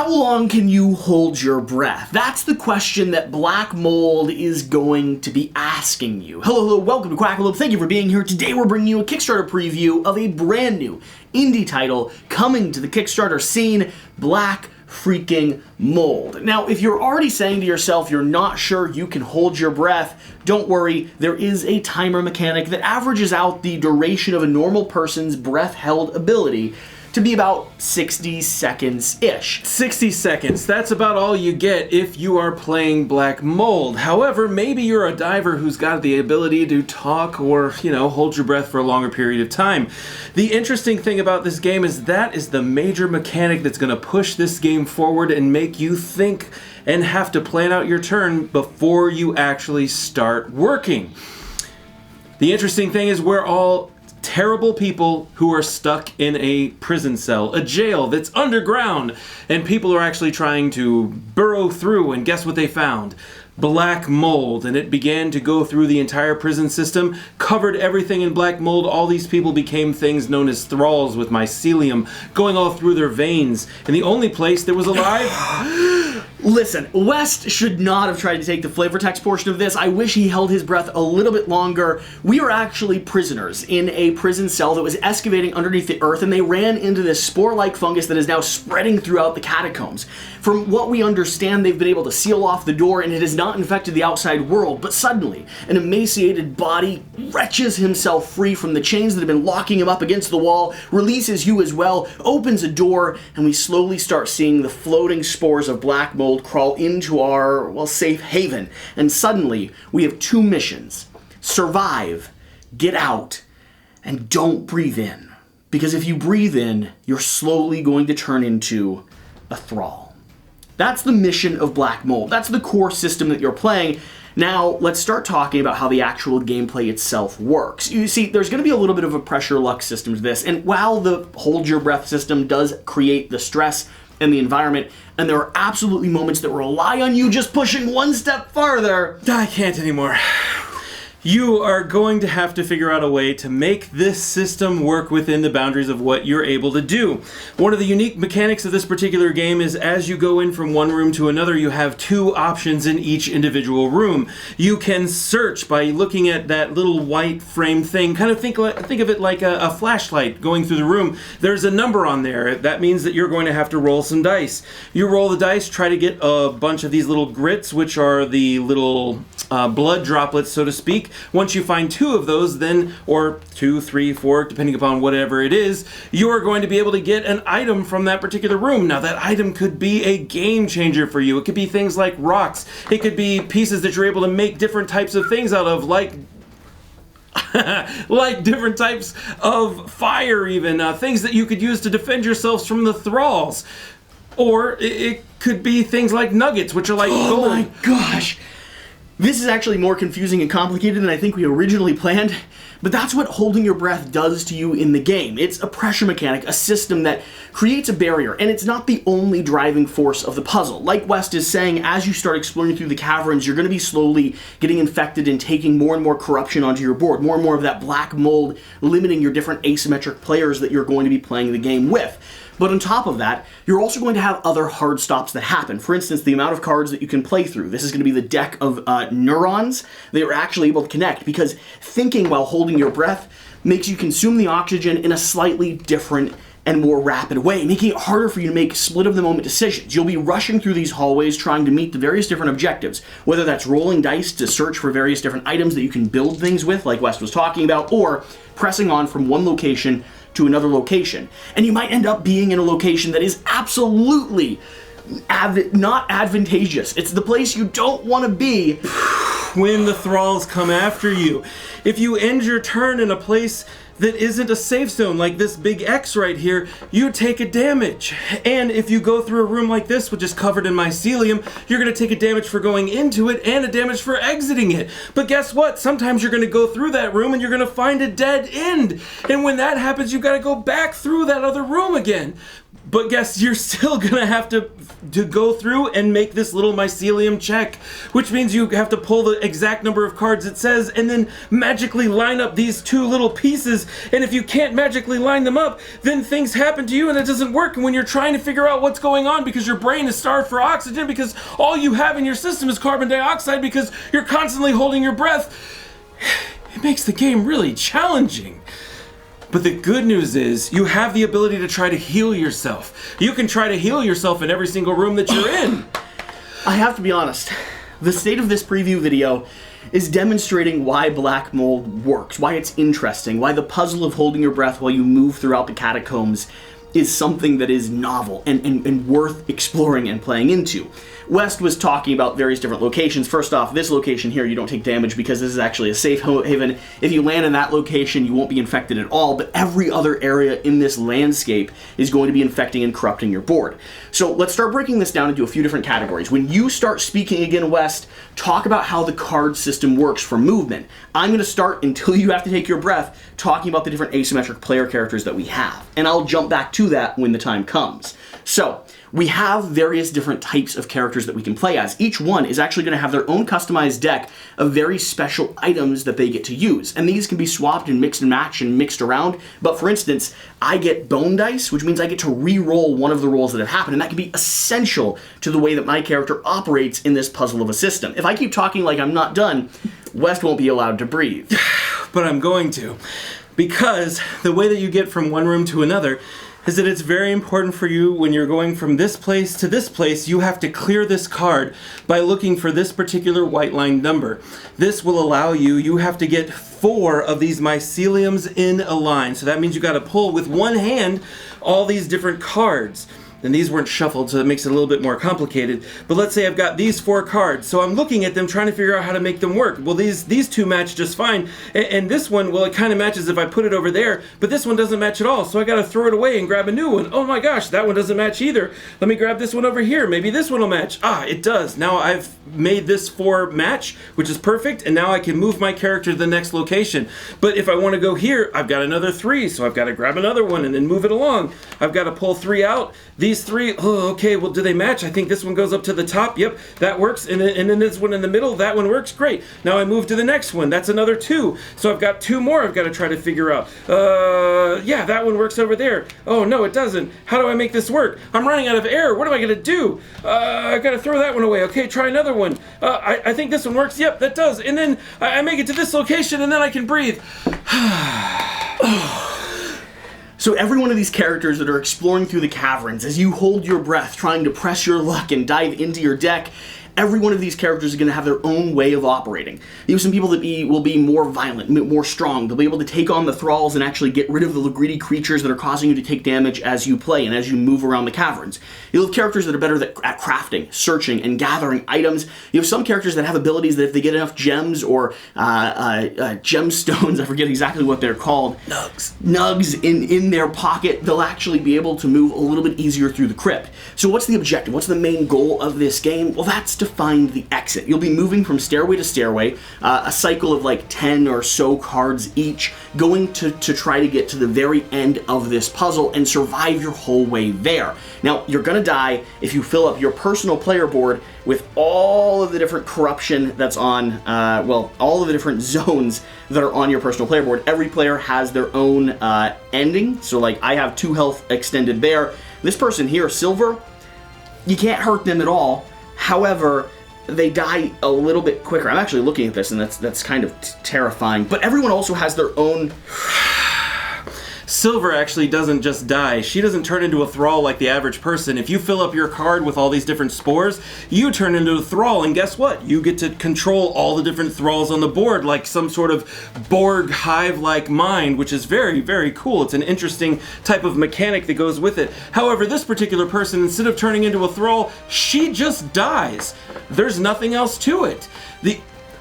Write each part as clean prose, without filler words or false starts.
How long can you hold your breath? That's the question that black mold is going to be asking you. Hello, welcome to Quackalope. Thank you for being here. Today we're bringing you a Kickstarter preview of a brand new indie title coming to the Kickstarter scene, Black freaking Mold. Now, if you're already saying to yourself you're not sure you can hold your breath, don't worry, there is a timer mechanic that averages out the duration of a normal person's breath-held ability to be about 60 seconds-ish. 60 seconds, that's about all you get if you are playing Black Mold. However, maybe you're a diver who's got the ability to talk or, hold your breath for a longer period of time. The interesting thing about this game is that is the major mechanic that's going to push this game forward and make you think and have to plan out your turn before you actually start working. The interesting thing is we're all terrible people who are stuck in a prison cell, a jail that's underground, and people are actually trying to burrow through, and guess what they found? Black mold, and it began to go through the entire prison system, covered everything in black mold. All these people became things known as thralls with mycelium going all through their veins, and the only place that was alive... Listen, West should not have tried to take the flavor text portion of this. I wish he held his breath a little bit longer. We are actually prisoners in a prison cell that was excavating underneath the earth, and they ran into this spore-like fungus that is now spreading throughout the catacombs. From what we understand, they've been able to seal off the door, and it has not infected the outside world, but suddenly, an emaciated body wrenches himself free from the chains that have been locking him up against the wall, releases you as well, opens a door, and we slowly start seeing the floating spores of black mold crawl into our, safe haven. And suddenly, we have two missions. Survive, get out, and don't breathe in. Because if you breathe in, you're slowly going to turn into a thrall. That's the mission of Black Mold. That's the core system that you're playing. Now, let's start talking about how the actual gameplay itself works. You see, there's going to be a little bit of a pressure luck system to this, and while the hold your breath system does create the stress and the environment, and there are absolutely moments that rely on you just pushing one step farther. I can't anymore. You are going to have to figure out a way to make this system work within the boundaries of what you're able to do. One of the unique mechanics of this particular game is as you go in from one room to another, you have two options in each individual room. You can search by looking at that little white frame thing. Kind of think of it like a flashlight going through the room. There's a number on there. That means that you're going to have to roll some dice. You roll the dice, try to get a bunch of these little grits, which are the little blood droplets, so to speak. Once you find two of those, then, or 2, 3, 4, depending upon whatever it is, you are going to be able to get an item from that particular room. Now, that item could be a game changer for you. It could be things like rocks. It could be pieces that you're able to make different types of things out of, like different types of fire, even. Things that you could use to defend yourselves from the thralls. Or it could be things like nuggets, which are like gold. Oh my gosh! This is actually more confusing and complicated than I think we originally planned, but that's what holding your breath does to you in the game. It's a pressure mechanic, a system that creates a barrier, and it's not the only driving force of the puzzle. Like West is saying, as you start exploring through the caverns, you're going to be slowly getting infected and taking more and more corruption onto your board, more and more of that black mold limiting your different asymmetric players that you're going to be playing the game with. But on top of that, you're also going to have other hard stops that happen. For instance, the amount of cards that you can play through. This is going to be the deck of neurons that are actually able to connect, because thinking while holding your breath makes you consume the oxygen in a slightly different and more rapid way, making it harder for you to make split-of-the-moment decisions. You'll be rushing through these hallways trying to meet the various different objectives, whether that's rolling dice to search for various different items that you can build things with, like West was talking about, or pressing on from one location to another location. And you might end up being in a location that is absolutely not advantageous. It's the place you don't want to be when the thralls come after you. If you end your turn in a place that isn't a safe zone, like this big X right here, you take a damage. And if you go through a room like this, which is covered in mycelium, you're going to take a damage for going into it and a damage for exiting it. But guess what? Sometimes you're going to go through that room and you're going to find a dead end. And when that happens, you've got to go back through that other room again. But guess you're still gonna have to go through and make this little mycelium check, which means you have to pull the exact number of cards it says and then magically line up these two little pieces. And if you can't magically line them up, then things happen to you and it doesn't work. And when you're trying to figure out what's going on because your brain is starved for oxygen, because all you have in your system is carbon dioxide because you're constantly holding your breath, it makes the game really challenging. But the good news is you have the ability to try to heal yourself. You can try to heal yourself in every single room that you're in. I have to be honest, the state of this preview video is demonstrating why black mold works, why it's interesting, why the puzzle of holding your breath while you move throughout the catacombs is something that is novel and worth exploring and playing into. West was talking about various different locations. First off, this location here, you don't take damage because this is actually a safe haven. If you land in that location, you won't be infected at all, but every other area in this landscape is going to be infecting and corrupting your board. So let's start breaking this down into a few different categories. When you start speaking again, West, talk about how the card system works for movement. I'm going to start, until you have to take your breath, talking about the different asymmetric player characters that we have. And I'll jump back to that when the time comes. So, we have various different types of characters that we can play as. Each one is actually going to have their own customized deck of very special items that they get to use. And these can be swapped and mixed and matched and mixed around. But for instance, I get bone dice, which means I get to re-roll one of the rolls that have happened. And that can be essential to the way that my character operates in this puzzle of a system. If I keep talking like I'm not done, West won't be allowed to breathe. But I'm going to. Because the way that you get from one room to another is that it's very important for you when you're going from this place to this place, you have to clear this card by looking for this particular white line number. This will allow you have to get 4 of these myceliums in a line. So that means you got to pull with one hand all these different cards. And these weren't shuffled, so it makes it a little bit more complicated. But let's say I've got these 4 cards, so I'm looking at them trying to figure out how to make them work. Well, these two match just fine, and this one, well, it kind of matches if I put it over there, but this one doesn't match at all, so I gotta throw it away and grab a new one. Oh my gosh, that one doesn't match either. Let me grab this one over here. Maybe this one will match. Ah, it does. Now I've made this 4 match, which is perfect, and now I can move my character to the next location. But if I want to go here, I've got another 3, so I've got to grab another one and then move it along. I've got to pull 3 out. These 3, oh, okay, well, do they match? I think this one goes up to the top. Yep, that works. And then this one in the middle, that one works. Great. Now I move to the next one. That's another 2. So I've got 2 more I've got to try to figure out. Yeah, that one works over there. Oh, no, it doesn't. How do I make this work? I'm running out of air. What am I going to do? I've got to throw that one away. Okay, try another one. I think this one works. Yep, that does. And then I make it to this location, and then I can breathe. So every one of these characters that are exploring through the caverns, as you hold your breath, trying to press your luck and dive into your deck, every one of these characters is going to have their own way of operating. You have some people that will be more violent, more strong. They'll be able to take on the thralls and actually get rid of the greedy creatures that are causing you to take damage as you play and as you move around the caverns. You'll have characters that are better at crafting, searching, and gathering items. You have some characters that have abilities that if they get enough gems or gemstones, I forget exactly what they're called, nugs in their pocket, they'll actually be able to move a little bit easier through the crypt. So what's the objective? What's the main goal of this game? Well, that's to find the exit. You'll be moving from stairway to stairway, a cycle of like 10 or so cards each, going to try to get to the very end of this puzzle and survive your whole way there. Now, you're gonna die if you fill up your personal player board with all of the different corruption that's on, all of the different zones that are on your personal player board. Every player has their own ending, so like I have 2 health extended there. This person here, Silver, you can't hurt them at all. However, they die a little bit quicker. I'm actually looking at this, and that's kind of terrifying. But everyone also has their own... Silver actually doesn't just die. She doesn't turn into a thrall like the average person. If you fill up your card with all these different spores, you turn into a thrall, and guess what? You get to control all the different thralls on the board like some sort of Borg hive-like mind, which is very, very cool. It's an interesting type of mechanic that goes with it. However, this particular person, instead of turning into a thrall, she just dies. There's nothing else to it.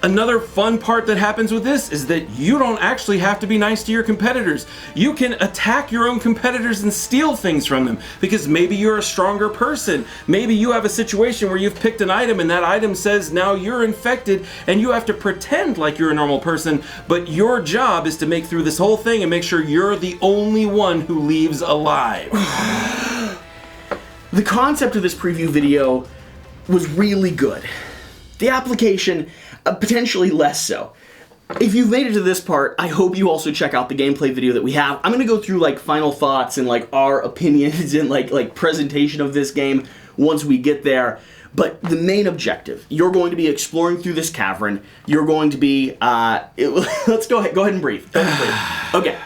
Another fun part that happens with this is that you don't actually have to be nice to your competitors. You can attack your own competitors and steal things from them because maybe you're a stronger person. Maybe you have a situation where you've picked an item and that item says now you're infected and you have to pretend like you're a normal person, but your job is to make through this whole thing and make sure you're the only one who leaves alive. The concept of this preview video was really good. The application, potentially less so. If you've made it to this part, I hope you also check out the gameplay video that we have. I'm going to go through like final thoughts and like our opinions and like presentation of this game once we get there. But the main objective, you're going to be exploring through this cavern. You're going to be, let's go ahead and breathe. Okay,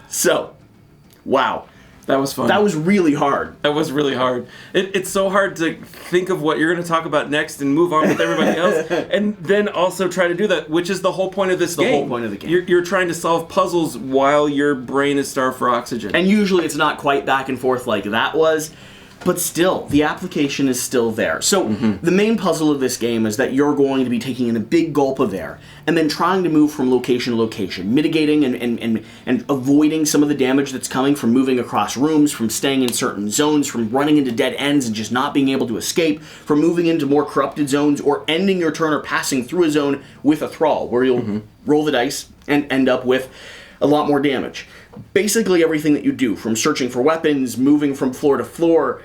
so, wow. That was fun. That was really hard. That was really hard. It's so hard to think of what you're going to talk about next and move on with everybody else, and then also try to do that, which is the whole point of this game. The whole point of the game. You're trying to solve puzzles while your brain is starved for oxygen. And usually it's not quite back and forth like that was, but still, the application is still there. So the main puzzle of this game is that you're going to be taking in a big gulp of air and then trying to move from location to location, mitigating and avoiding some of the damage that's coming from moving across rooms, from staying in certain zones, from running into dead ends and just not being able to escape, from moving into more corrupted zones, or ending your turn or passing through a zone with a thrall, where you'll roll the dice and end up with a lot more damage. Basically everything that you do, from searching for weapons, moving from floor to floor,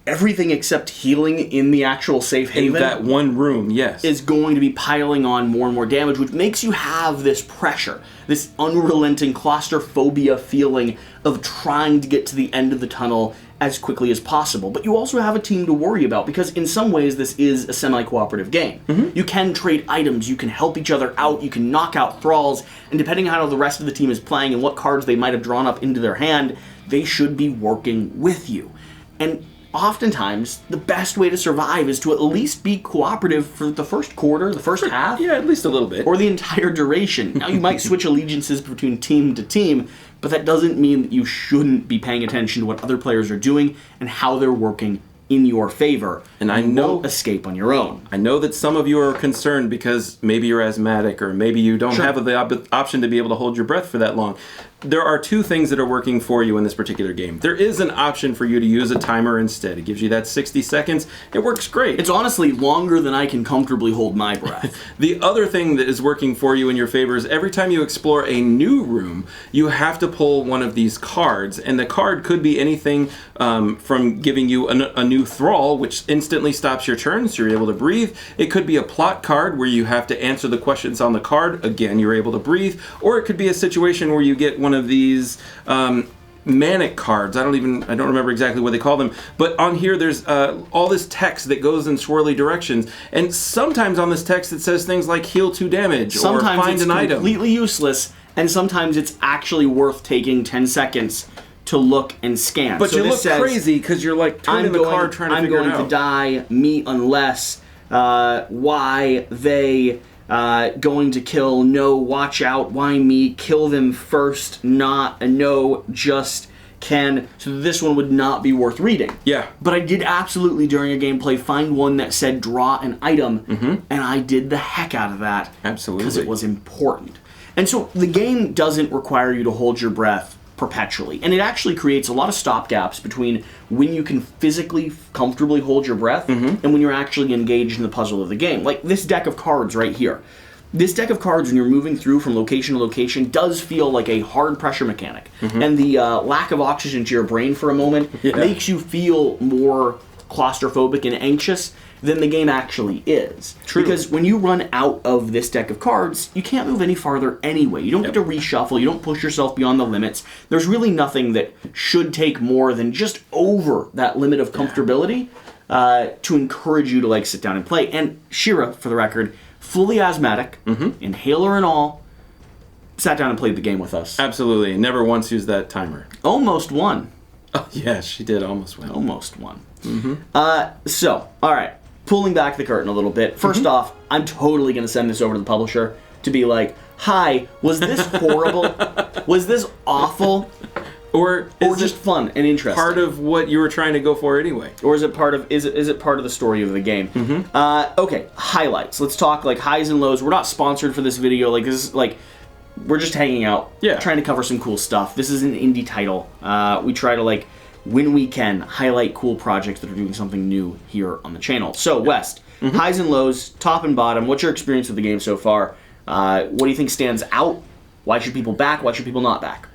everything except healing in the actual safe haven. In that one room, yes. Is going to be piling on more and more damage, which makes you have this pressure, this unrelenting claustrophobia feeling of trying to get to the end of the tunnel as quickly as possible. But you also have a team to worry about, because in some ways this is a semi-cooperative game. You can trade items, you can help each other out, you can knock out thralls, and depending on how the rest of the team is playing and what cards they might have drawn up into their hand, they should be working with you. And oftentimes, the best way to survive is to at least be cooperative for the first quarter, the first half. Yeah, at least a little bit. Or the entire duration. Now, you might switch allegiances between team to team, but that doesn't mean that you shouldn't be paying attention to what other players are doing and how they're working in your favor. And I know won't escape on your own. I know that some of you are concerned because maybe you're asthmatic or maybe you don't have the option to be able to hold your breath for that long. There are two things that are working for you in this particular game. There is an option for you to use a timer instead. It gives you that 60 seconds. It works great. It's honestly longer than I can comfortably hold my breath. The other thing that is working for you in your favor is every time you explore a new room, you have to pull one of these cards. And the card could be anything from giving you a new thrall, which instantly stops your turn, so you're able to breathe. It could be a plot card where you have to answer the questions on the card. Again, you're able to breathe. Or it could be a situation where you get one of these manic cards. I don't remember exactly what they call them, but on here there's all this text that goes in swirly directions, and sometimes on this text it says things like heal 2 damage or find an item. Sometimes it's completely useless, and sometimes it's actually worth taking 10 seconds to look and scan. But you look crazy because you're like turning the card trying to figure it out. I'm going to die, me unless, why they... going to kill, no, watch out, why me, kill them first, not, no, just can. So this one would not be worth reading. Yeah. But I did absolutely, during a gameplay, find one that said draw an item, and I did the heck out of that. Absolutely. Because it was important. And so the game doesn't require you to hold your breath perpetually. And it actually creates a lot of stopgaps between when you can physically, comfortably hold your breath and when you're actually engaged in the puzzle of the game. Like this deck of cards right here. This deck of cards, when you're moving through from location to location, does feel like a hard pressure mechanic. And the lack of oxygen to your brain for a moment makes you feel more claustrophobic and anxious than the game actually is. True. Because when you run out of this deck of cards, you can't move any farther anyway. You don't get to reshuffle, you don't push yourself beyond the limits. There's really nothing that should take more than just over that limit of comfortability to encourage you to like sit down and play. And Shira, for the record, fully asthmatic, inhaler and all, sat down and played the game with us. Absolutely. Never once used that timer. Almost won. Oh, yeah, she did almost win. Almost won. So, all right. Pulling back the curtain a little bit. First off, I'm totally going to send this over to the publisher to be like, hi, was this horrible? Was this awful? Or just fun and interesting? Part of what you were trying to go for anyway? Or is it part of is it part of the story of the game? Okay, highlights. Let's talk like highs and lows. We're not sponsored for this video. Like this is like we're just hanging out, trying to cover some cool stuff. This is an indie title. We try to like when we can highlight cool projects that are doing something new here on the channel. So West, highs and lows, top and bottom. What's your experience with the game so far? What do you think stands out? Why should people back? Why should people not back?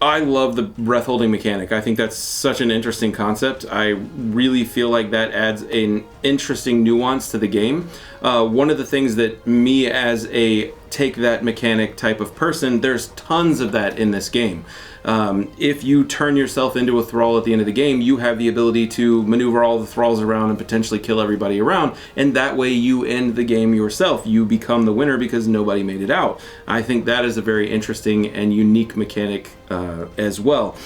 I love the breath holding mechanic. I think that's such an interesting concept. I really feel like that adds an interesting nuance to the game. One of the things that me as a take that mechanic type of person, there's tons of that in this game. If you turn yourself into a thrall at the end of the game, you have the ability to maneuver all the thralls around and potentially kill everybody around, and that way you end the game yourself. You become the winner because nobody made it out. I think that is a very interesting and unique mechanic as well.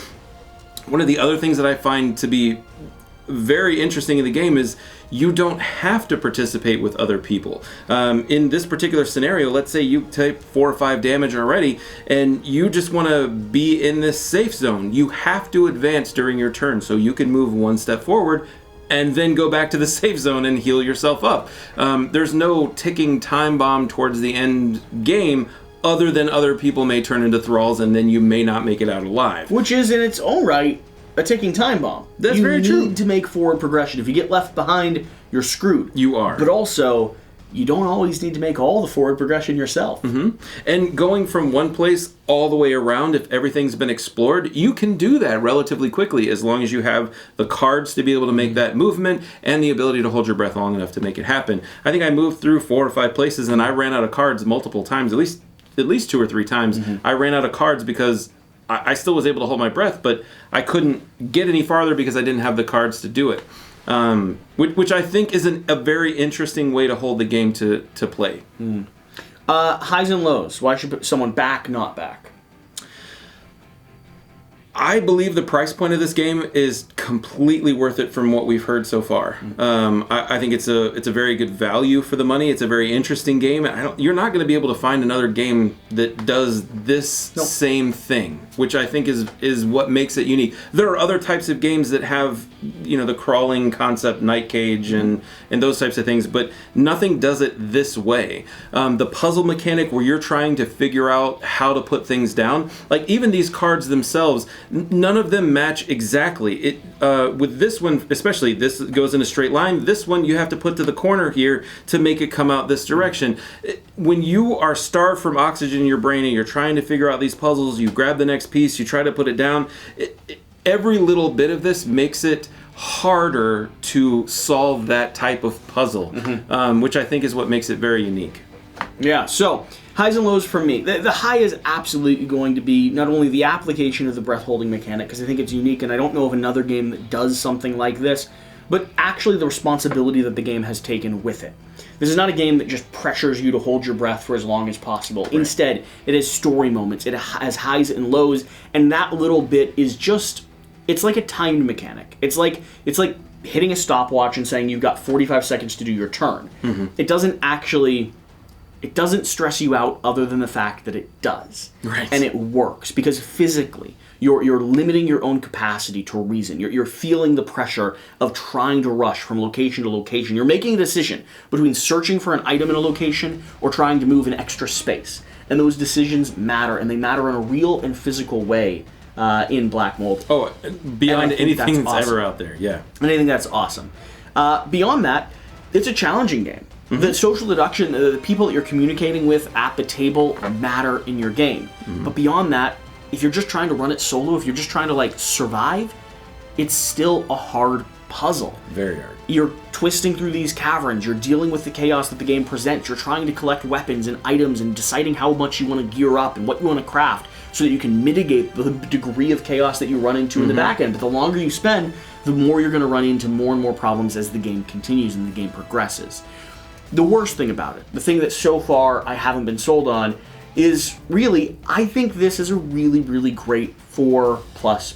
One of the other things that I find to be very interesting in the game is you don't have to participate with other people. In this particular scenario, let's say you take 4 or 5 damage already and you just want to be in this safe zone. You have to advance during your turn so you can move 1 step forward and then go back to the safe zone and heal yourself up. There's no ticking time bomb towards the end game other than other people may turn into thralls and then you may not make it out alive. Which is in its own right a ticking time bomb. That's very true. You need to make forward progression. If you get left behind, you're screwed. You are. But also, you don't always need to make all the forward progression yourself. Mm-hmm. And going from one place all the way around, if everything's been explored, you can do that relatively quickly as long as you have the cards to be able to make that movement and the ability to hold your breath long enough to make it happen. I think I moved through 4 or 5 places and I ran out of cards multiple times, at least 2 or 3 times. Mm-hmm. I ran out of cards because I still was able to hold my breath, but I couldn't get any farther because I didn't have the cards to do it. Which I think is a very interesting way to hold the game to play. Mm. Highs and lows. Why should someone back, not back? I believe the price point of this game is completely worth it from what we've heard so far. I think it's a very good value for the money. It's a very interesting game. You're not going to be able to find another game that does this same thing, which I think is what makes it unique. There are other types of games that have, the crawling concept, Night Cage, and those types of things, but nothing does it this way. The puzzle mechanic where you're trying to figure out how to put things down, like even these cards themselves, none of them match exactly. With this one, especially, this goes in a straight line. This one you have to put to the corner here to make it come out this direction. When you are starved from oxygen in your brain and you're trying to figure out these puzzles, you grab the next piece, you try to put it down. Every little bit of this makes it harder to solve that type of puzzle, which I think is what makes it very unique. Yeah, so highs and lows for me. The high is absolutely going to be not only the application of the breath holding mechanic, because I think it's unique and I don't know of another game that does something like this, but actually the responsibility that the game has taken with it. This is not a game that just pressures you to hold your breath for as long as possible. Right. Instead, it has story moments, it has highs and lows, and that little bit is just, it's like a timed mechanic. It's like hitting a stopwatch and saying you've got 45 seconds to do your turn. Mm-hmm. It doesn't stress you out other than the fact that it does. Right. And it works because physically you're limiting your own capacity to reason. You're feeling the pressure of trying to rush from location to location. You're making a decision between searching for an item in a location or trying to move an extra space. And those decisions matter, and they matter in a real and physical way in Black Mold. Oh, beyond anything that's ever out there, yeah. And I think that's awesome. Beyond that, it's a challenging game. Mm-hmm. The social deduction, the people that you're communicating with at the table matter in your game. Mm-hmm. But beyond that, if you're just trying to run it solo, if you're just trying to survive, it's still a hard puzzle. Very hard. You're twisting through these caverns, you're dealing with the chaos that the game presents, you're trying to collect weapons and items and deciding how much you want to gear up and what you want to craft so that you can mitigate the degree of chaos that you run into in the back end. But the longer you spend, the more you're going to run into more and more problems as the game continues and the game progresses. The worst thing about it, the thing that so far I haven't been sold on, is really, I think this is a really, really great 4+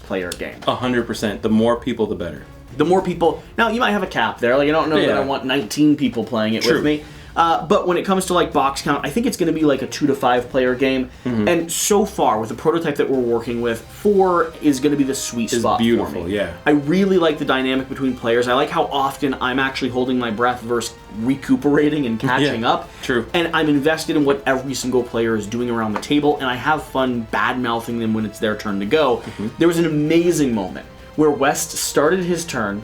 player game. 100%. The more people, the better. The more people... Now, you might have a cap there. I don't know that I want 19 people playing it with me. But when it comes to box count, I think it's going to be a 2 to 5 player game. Mm-hmm. And so far, with the prototype that we're working with, 4 is going to be the sweet spot beautiful, for me. Yeah. I really like the dynamic between players. I like how often I'm actually holding my breath versus recuperating and catching up. True. And I'm invested in what every single player is doing around the table, and I have fun bad-mouthing them when it's their turn to go. Mm-hmm. There was an amazing moment where West started his turn,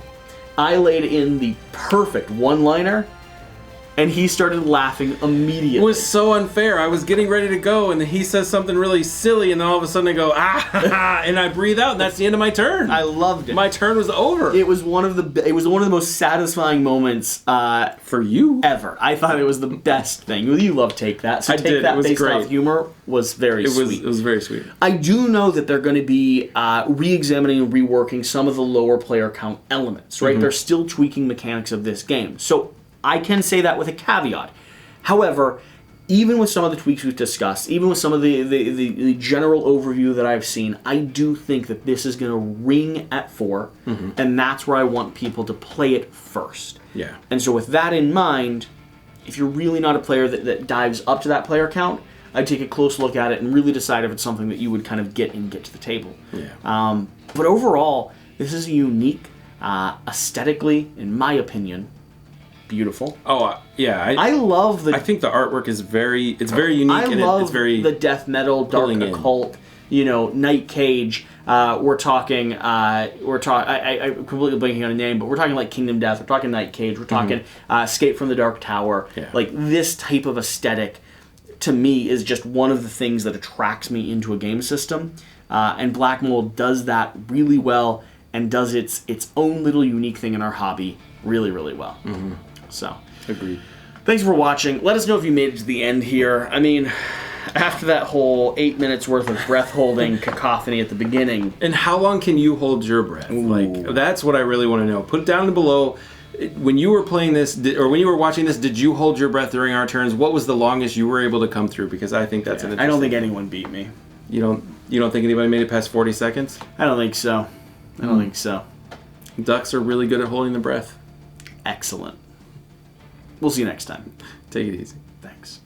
I laid in the perfect one-liner, And he started laughing immediately. It was so unfair. I was getting ready to go, and he says something really silly, and then all of a sudden I go, ah, and I breathe out, and that's the end of my turn. I loved it. My turn was over. It was one of the most satisfying moments for you ever. I thought it was the best thing. You love Take That, so I Take did. That It was based great. off humor was very sweet. It was very sweet. I do know that they're going to be re-examining and reworking some of the lower player count elements, right? They're still tweaking mechanics of this game. So I can say that with a caveat. However, even with some of the tweaks we've discussed, even with some of the general overview that I've seen, I do think that this is going to ring at 4, and that's where I want people to play it first. Yeah. And so with that in mind, if you're really not a player that dives up to that player count, I'd take a close look at it and really decide if it's something that you would kind of get to the table. Yeah. But overall, this is a unique, aesthetically, in my opinion, beautiful. Oh, yeah. I love the... I think the artwork is very unique, I and love it's very... the death metal, dark pulling in. occult, Night Cage. We're talking, I'm completely blanking on a name, but we're talking like Kingdom Death, we're talking Night Cage, we're talking Escape from the Dark Tower. Yeah. Like, this type of aesthetic, to me, is just one of the things that attracts me into a game system. And Black Mold does that really well, and does its own little unique thing in our hobby really, really well. So, Agreed. thanks for watching. Let us know if you made it to the end here. I mean, after that whole 8 minutes worth of breath-holding cacophony at the beginning. And how long can you hold your breath? Ooh. Like, that's what I really want to know. Put it down below. When you were playing this, or when you were watching this, did you hold your breath during our turns? What was the longest you were able to come through? Because I think that's an interesting... I don't think anyone beat me. You don't think anybody made it past 40 seconds? I don't think so. I don't think so. Ducks are really good at holding the breath. Excellent. We'll see you next time. Take it easy. Thanks.